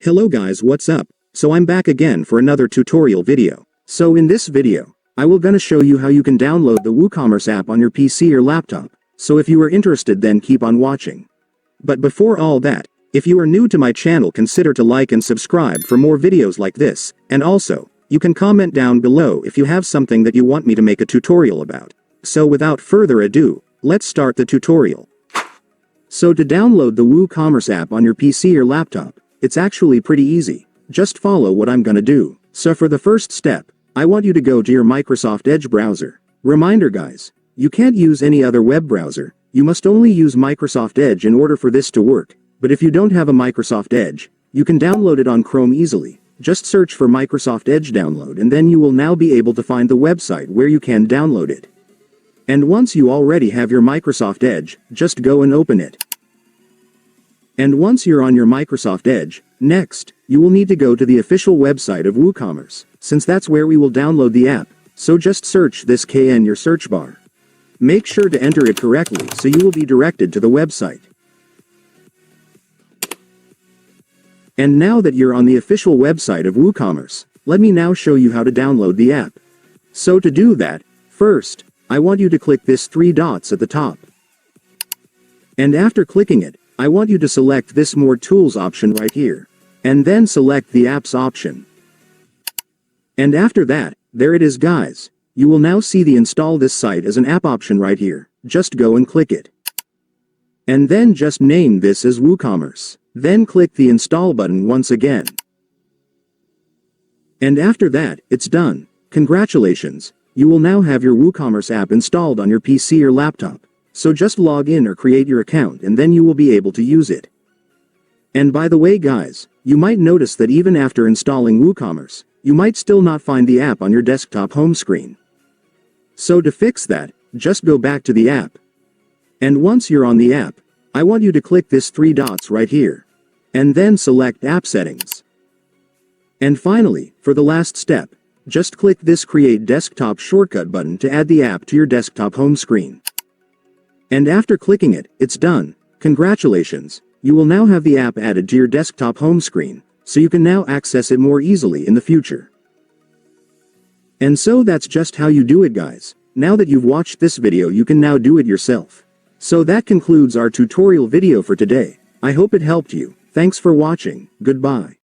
Hello guys, what's up? So I'm back again for another tutorial video. So in this video, I will gonna show you how you can download the WooCommerce app on your PC or laptop. So if you are interested, then keep on watching. But before all that, if you are new to my channel, consider to like and subscribe for more videos like this, and also, you can comment down below if you have something that you want me to make a tutorial about. So without further ado, let's start the tutorial. So to download the WooCommerce app on your PC or laptop, it's actually pretty easy. Just follow what I'm gonna do. So for the first step, I want you to go to your Microsoft Edge browser. Reminder guys, you can't use any other web browser. You must only use Microsoft Edge in order for this to work. But if you don't have a Microsoft Edge, you can download it on Chrome easily. Just search for Microsoft Edge download and then you will now be able to find the website where you can download it. And once you already have your Microsoft Edge, just go and open it. And once you're on your Microsoft Edge, next, you will need to go to the official website of WooCommerce, since that's where we will download the app. So just search this in your search bar. Make sure to enter it correctly so you will be directed to the website. And now that you're on the official website of WooCommerce, let me now show you how to download the app. So to do that, first, I want you to click this 3 dots at the top. And after clicking it, I want you to select this More Tools option right here. And then select the Apps option. And after that, there it is guys. You will now see the Install this site as an app option right here. Just go and click it. And then just name this as WooCommerce. Then click the Install button once again. And after that, it's done. Congratulations. You will now have your WooCommerce app installed on your PC or laptop. So just log in or create your account and then you will be able to use it. And by the way guys, you might notice that even after installing WooCommerce, you might still not find the app on your desktop home screen. So to fix that, just go back to the app. And once you're on the app, I want you to click this 3 dots right here. And then select App Settings. And finally, for the last step, just click this Create Desktop Shortcut button to add the app to your desktop home screen. And after clicking it, it's done. Congratulations, you will now have the app added to your desktop home screen, so you can now access it more easily in the future. And so that's just how you do it guys. Now that you've watched this video, you can now do it yourself. So that concludes our tutorial video for today. I hope it helped you. Thanks for watching. Goodbye.